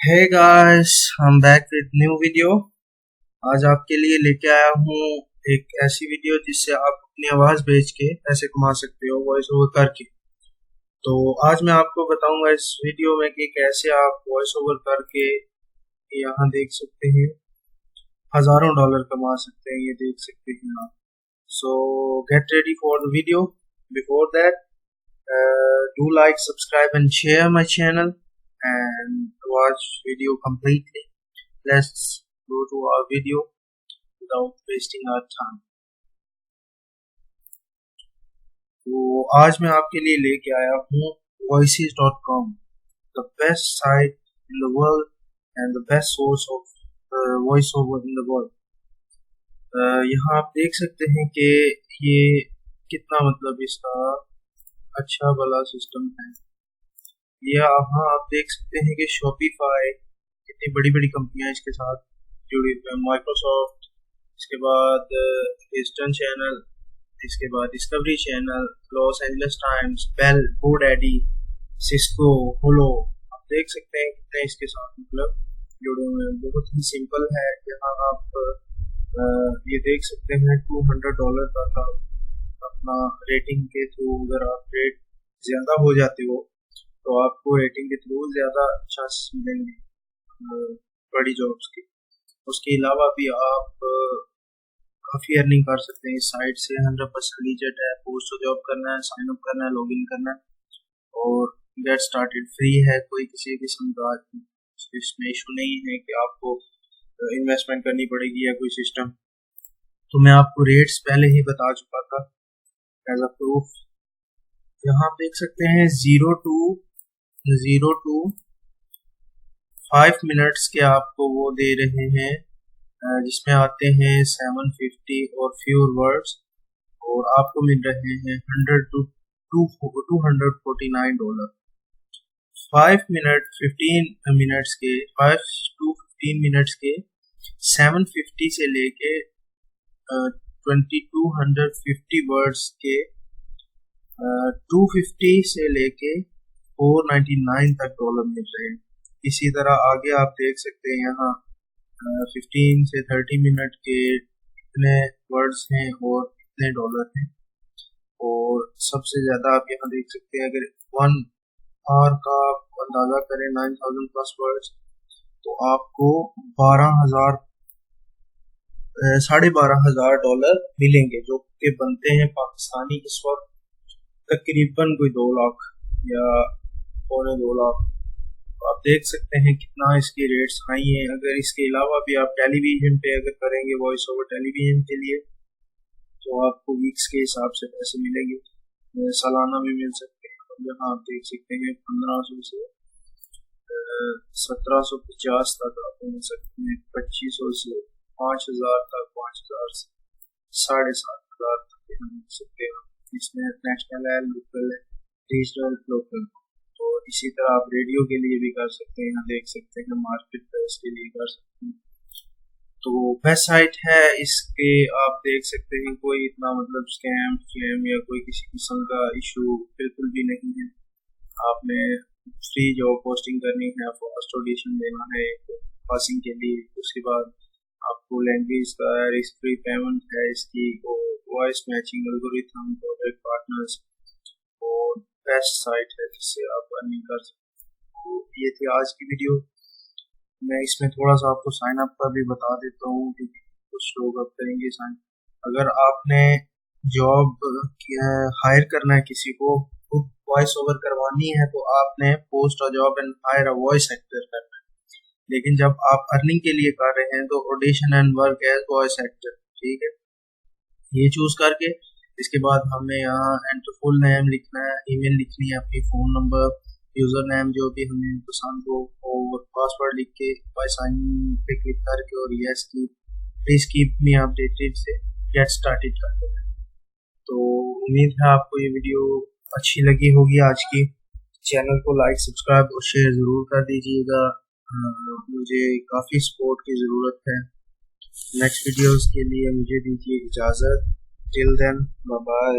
Hey guys, I'm back with new video। आज आपके लिए लेके आया हूँ एक ऐसी वीडियो जिससे आप अपनी आवाज बेच के पैसे कमा सकते हो वॉइस ओवर करके। तो आज मैं आपको बताऊंगा इस वीडियो में कि कैसे आप वॉइस ओवर करके यहाँ देख सकते हैं हजारों डॉलर कमा सकते हैं, ये देख सकते हैं आप। सो get ready for the video. Before that do like, subscribe and share my channel and watch video completely। Let's go to our video without wasting our time। तो आज मैं आपके लिए लेके आया हूँ voices.com, the best site in the world and the best source of voice over in the world। यहाँ आप देख सकते हैं कि ये कितना मतलब इसका अच्छा वाला सिस्टम है। ये यहाँ आप देख सकते हैं कि शॉपिफाई, कितनी बड़ी बड़ी कंपनियां इसके साथ जुड़ी हुई हैं। माइक्रोसॉफ्ट, इसके बाद ईस्टर्न चैनल, इसके बाद Discovery Channel, Los Angeles Times, Bell, GoDaddy, Cisco, Hulu. आप देख सकते हैं कितने इसके साथ मतलब जुड़े हुए हैं। बहुत ही सिंपल है। यहाँ आप ये देख सकते हैं $200 तक आप अपना रेटिंग के थ्रू, अगर आप रेट ज्यादा हो जाते हो तो आपको रेटिंग के थ्रू ज्यादा चांस मिलेंगे बड़ी जॉब्स के। उसके अलावा भी आप काफी अर्निंग कर सकते हैं इस साइट से। 100% लीजिट है। पोस्ट जॉब करना है, साइन अप करना है, लॉगिन करना है और गेट स्टार्टेड फ्री है। कोई किसी किस्म का इसमें इशू नहीं है कि आपको इन्वेस्टमेंट करनी पड़ेगी या कोई सिस्टम। तो मैं आपको रेट्स पहले ही बता चुका था एज अ प्रूफ। यहाँ आप देख सकते हैं 0 to 5 मिनट्स के आपको वो दे रहे हैं, जिसमें आते हैं 750 और फ्यूर वर्ड्स, और आपको मिल रहे हैं 100 to $249। 5 मिनट 15 मिनट्स के 5 to 15 मिनट्स के 750 से लेके 2250 वर्ड्स के 250 से लेके 499 तक डॉलर मिल रहे हैं। इसी तरह आगे आप देख सकते हैं यहाँ 15 से 30 मिनट के इतने वर्ड्स हैं और इतने डॉलर हैं। और सबसे ज्यादा आप यहाँ देख सकते हैं, अगर 1 आवर का आप अंदाजा करें 9000 प्लस वर्ड्स, तो आपको 12,500 डॉलर मिलेंगे, जो कि बनते हैं पाकिस्तानी इस वक्त तकरीबन कोई 2 लाख या 2.25 लाख। आप देख सकते हैं कितना इसकी रेट्स हाई हैं। अगर इसके अलावा भी आप टेलीविजन पे अगर करेंगे वॉइस ओवर टेलीविजन के लिए, तो आपको वीक्स के हिसाब से पैसे मिलेंगे, सालाना भी मिल सकते हैं। यहाँ आप देख सकते हैं 1500 से 1750 तक आपको मिल सकते हैं। 2500 से 5000 तक, 5000 से 7500 तक यहाँ मिल सकते हैं। इसमें नेशनल है, लोकल है, रीजनल, लोकल। तो इसी तरह आप रेडियो के लिए भी कर सकते हैं। यहाँ देख सकते हैं मार्केट प्लेस के लिए कर सकते हैं। तो बेस्ट साइट है इसके। आप देख सकते हैं कोई इतना मतलब स्कैम फ्लैम या कोई किसी किस्म का इशू बिल्कुल भी नहीं है। आपने फ्री जॉब पोस्टिंग करनी है, फर्स्ट ऑडिशन देना है पासिंग के लिए। उसके बाद आपको लैंग्वेज का रिस्क फ्री पेमेंट है इसकी, voice matching algorithm, project partners, और बेस्ट साइट है जिससे आप अर्निंग कर सकते हैं। तो ये थी आज की वीडियो। मैं इसमें थोड़ा सा आपको साइन अप का भी बता देता हूँ कि कुछ लोग अब करेंगे साइन। अगर आपने जॉब हायर करना है किसी को, वॉइस ओवर करवानी है, तो आपने post a job and higher a voice actor करना है। लेकिन जब आप अर्निंग के लिए कर रहे हैं तो audition and work as voice actor, ठीक है, ये चूज करके इसके बाद हमें यहाँ एंटर फुल नेम लिखना है, ईमेल लिखनी है, अपनी फोन नंबर, यूजर नेम जो भी हमें पसंद हो, और पासवर्ड लिख के बाय साइन पे क्लिक करके और यस की प्लीज कीप मी अपडेटेड से गेट स्टार्टेड करते हैं। तो उम्मीद है आपको ये वीडियो अच्छी लगी होगी आज की। चैनल को लाइक, सब्सक्राइब और शेयर जरूर कर दीजिएगा। मुझे काफी सपोर्ट की जरूरत है। नेक्स्ट वीडियोस के लिए मुझे दीजिए इजाजत। Till then, bye bye.